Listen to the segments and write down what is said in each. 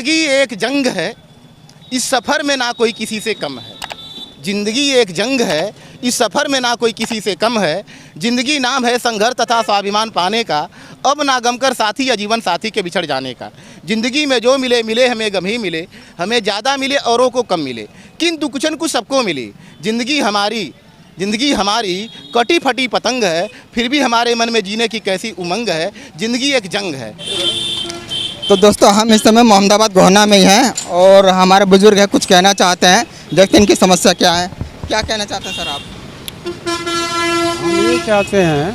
जिंदगी एक जंग है, इस सफ़र में ना कोई किसी से कम है। जिंदगी एक जंग है, इस सफ़र में ना कोई किसी से कम है। जिंदगी नाम है संघर्ष तथा स्वाभिमान पाने का, अब ना गम कर साथी या जीवन साथी के बिछड़ जाने का। जिंदगी में जो मिले मिले हमें गम ही मिले, हमें ज़्यादा मिले औरों को कम मिले, किंतु कुछ न कुछ सबको मिली। जिंदगी हमारी कटी फटी पतंग है, फिर भी हमारे मन में जीने की कैसी उमंग है। जिंदगी एक जंग है। तो दोस्तों हम इस समय मोहम्मदाबाद गोहना में ही हैं और हमारे बुजुर्ग हैं, कुछ कहना चाहते हैं। देखते हैं इनकी समस्या क्या है। क्या कहना चाहते हैं सर आप? हम ये चाहते हैं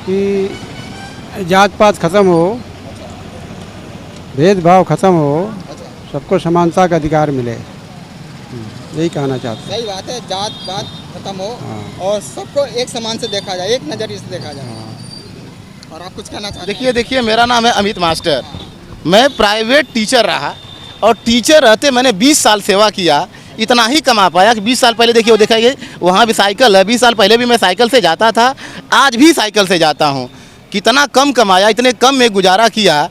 कि जात पात ख़त्म हो, भेदभाव ख़त्म हो, सबको समानता का अधिकार मिले, यही कहना चाहते हैं। सही बात है, जात पात खत्म हो और सबको एक समान से देखा जाए, एक नज़रिए से देखा जाए। और आप कुछ कहना चाहते हैं? देखिए मेरा नाम है अमित मास्टर। मैं प्राइवेट टीचर रहा और टीचर रहते मैंने 20 साल सेवा किया। इतना ही कमा पाया कि 20 साल पहले देखिए वो देखा वहाँ भी साइकिल है। 20 साल पहले भी मैं साइकिल से जाता था, आज भी साइकिल से जाता हूँ। कितना कम कमाया, इतने कम में गुजारा किया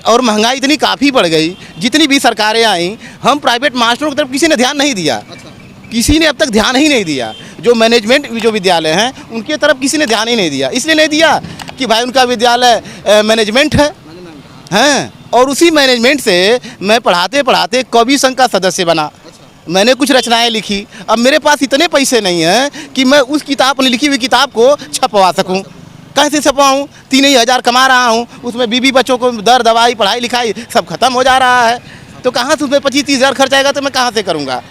और महंगाई इतनी काफ़ी बढ़ गई। जितनी भी सरकारें आई, हम प्राइवेट मास्टरों की तरफ किसी ने ध्यान नहीं दिया। किसी ने अब तक ध्यान ही नहीं दिया। जो मैनेजमेंट जो विद्यालय हैं उनकी तरफ किसी ने ध्यान ही नहीं दिया। इसलिए नहीं दिया कि भाई उनका विद्यालय मैनेजमेंट है हैं, और उसी मैनेजमेंट से मैं पढ़ाते पढ़ाते कवि संघ का सदस्य बना। मैंने कुछ रचनाएं लिखी। अब मेरे पास इतने पैसे नहीं हैं कि मैं उस किताब अपनी लिखी हुई किताब को छपवा सकूं। कैसे छपवाऊँ? 3,000 कमा रहा हूँ, उसमें बीवी बच्चों को दर दवाई पढ़ाई लिखाई सब खत्म हो जा रहा है। तो कहाँ से उसमें 25-30 हज़ार खर्च आएगा? तो मैं कहाँ से करूँगा?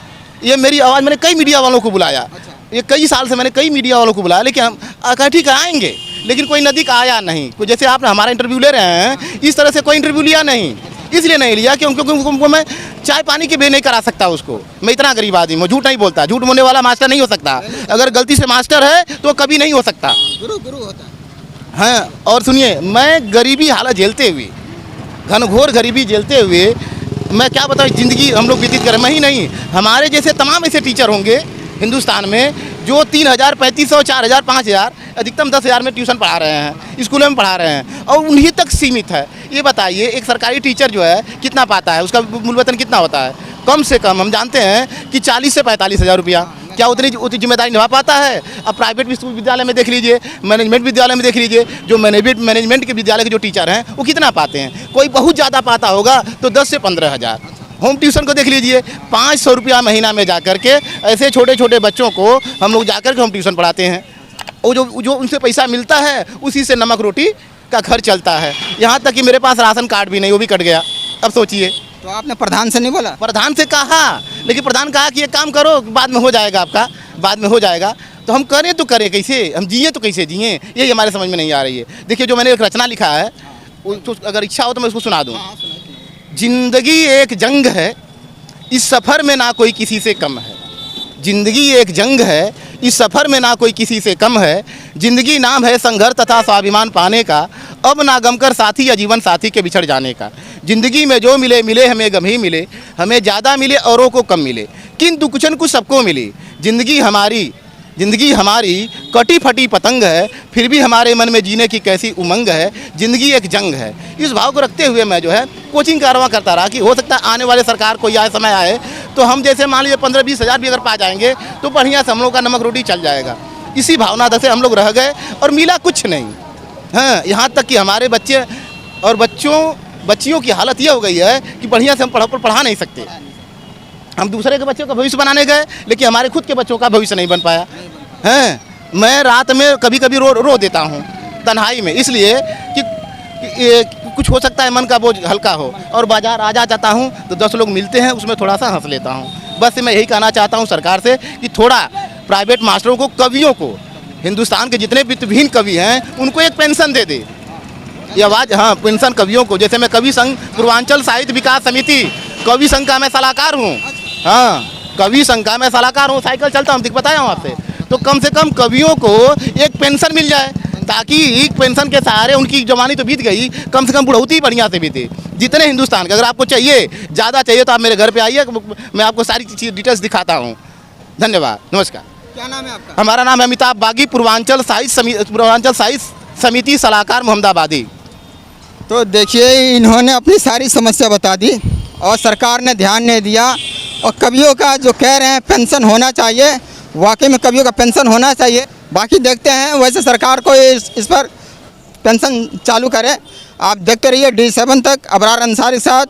ये मेरी आवाज़ मैंने कई मीडिया वालों को बुलाया। ये कई साल से मैंने कई मीडिया वालों को बुलाया, लेकिन हम ठीक आएंगे, लेकिन कोई नज़दीक आया नहीं। कोई जैसे आप हमारा इंटरव्यू ले रहे हैं, इस तरह से कोई इंटरव्यू लिया नहीं। इसलिए नहीं लिया क्योंकि उनको मैं चाय पानी के भी नहीं करा सकता उसको। मैं इतना गरीब आदमी हूँ, झूठ नहीं बोलता। झूठ बोलने वाला मास्टर नहीं हो सकता। अगर गलती से मास्टर है तो कभी नहीं हो सकता। गुरु होता है। हाँ, और सुनिए, मैं गरीबी हालत झेलते हुए, घनघोर गरीबी झेलते हुए मैं क्या बताऊँ ज़िंदगी हम लोग व्यतीत करें। मैं ही नहीं, हमारे जैसे तमाम ऐसे टीचर होंगे हिंदुस्तान में जो 3,000, 3,500, 4,000, 5,000, अधिकतम 10,000 में ट्यूशन पढ़ा रहे हैं, स्कूलों में पढ़ा रहे हैं, और उन्हीं तक सीमित है। ये बताइए एक सरकारी टीचर जो है कितना पाता है? उसका मूल वेतन कितना होता है? कम से कम हम जानते हैं कि 40 से 45 हज़ार रुपया। क्या उतनी जिम्मेदारी निभा पाता है? अब प्राइवेट विद्यालय में देख लीजिए, मैनेजमेंट विद्यालय में देख लीजिए, जो मैनेजमेंट के विद्यालय के जो टीचर हैं वो कितना पाते हैं? कोई बहुत ज़्यादा पाता होगा तो 10 से 15 हज़ार। होम ट्यूशन को देख लीजिए, 500 रुपया महीना में जाकर के ऐसे छोटे छोटे बच्चों को हम लोग जाकर के होम ट्यूशन पढ़ाते हैं। और जो उनसे पैसा मिलता है उसी से नमक रोटी का घर चलता है। यहाँ तक कि मेरे पास राशन कार्ड भी नहीं, वो भी कट गया। अब सोचिए। तो आपने प्रधान से नहीं बोला? प्रधान से कहा, लेकिन प्रधान कहा कि ये काम करो, बाद में हो जाएगा, आपका बाद में हो जाएगा। तो हम करें तो करें कैसे? हम जिए तो कैसे जिए? यही हमारे समझ में नहीं आ रही है। देखिए जो मैंने एक रचना लिखा है, अगर इच्छा हो तो मैं उसको सुना दूँ। जिंदगी एक जंग है, इस सफ़र में ना कोई किसी से कम है। जिंदगी एक जंग है, इस सफ़र में ना कोई किसी से कम है। जिंदगी नाम है संघर्ष तथा स्वाभिमान पाने का, अब ना गम कर साथी या जीवन साथी के बिछड़ जाने का। जिंदगी में जो मिले मिले हमें गम ही मिले, हमें ज़्यादा मिले औरों को कम मिले, किंतु कुछ न कुछ सबको मिली। जिंदगी हमारी कटी फटी पतंग है, फिर भी हमारे मन में जीने की कैसी उमंग है। ज़िंदगी एक जंग है। इस भाव को रखते हुए मैं जो है कोचिंग कारवां करता रहा कि हो सकता है आने वाले सरकार कोई आए समय आए तो हम जैसे मान लीजिए 15-20 हज़ार भी अगर पा जाएंगे तो बढ़िया से हम लोग का नमक रोटी चल जाएगा। इसी भावना से हम लोग रह गए और मिला कुछ नहीं। हाँ, यहाँ तक कि हमारे बच्चे और बच्चियों की हालत यह हो गई है कि बढ़िया से हम पढ़ा नहीं सकते। हम दूसरे के बच्चों का भविष्य बनाने गए, लेकिन हमारे खुद के बच्चों का भविष्य नहीं बन पाया। हैं, मैं रात में कभी कभी रो देता हूँ तन्हाई में, इसलिए कि कुछ हो सकता है मन का बोझ हल्का हो। और बाजार आ जाता हूँ तो 10 लोग मिलते हैं, उसमें थोड़ा सा हंस लेता हूँ। बस मैं यही कहना चाहता हूँ सरकार से कि थोड़ा प्राइवेट मास्टरों को, कवियों को, हिंदुस्तान के जितने वित्तहीन कवि हैं उनको एक पेंशन दे दे। ये आवाज़, हाँ, पेंशन कवियों को। जैसे मैं कवि संघ पूर्वांचल साहित्य विकास समिति कवि संघ का मैं सलाहकार हूँ। हाँ, कवि संघ का मैं सलाहकार हूँ, साइकिल चलता हूँ, बताया हूँ आपसे। तो कम से कम कवियों को एक पेंशन मिल जाए, ताकि एक पेंशन के सहारे उनकी जवानी तो बीत गई, कम से कम बुढ़ौती बढ़िया से बीते। जितने हिंदुस्तान के, अगर आपको चाहिए, ज़्यादा चाहिए तो आप मेरे घर पे आइए, मैं आपको सारी चीज़ डिटेल्स दिखाता हूँ। धन्यवाद, नमस्कार। क्या नाम है आपका? हमारा नाम है अमिताभ बागी, पूर्वांचल साहित्य समिति सलाहकार मोहम्मदाबादी। तो देखिए इन्होंने अपनी सारी समस्या बता दी और सरकार ने ध्यान नहीं दिया। और कवियों का जो कह रहे हैं पेंशन होना चाहिए, वाकई में कवियों का पेंशन होना चाहिए। बाकी देखते हैं, वैसे सरकार को इस पर पेंशन चालू करे। आप देखते रहिए D7 तक। अबरार अंसारी के साथ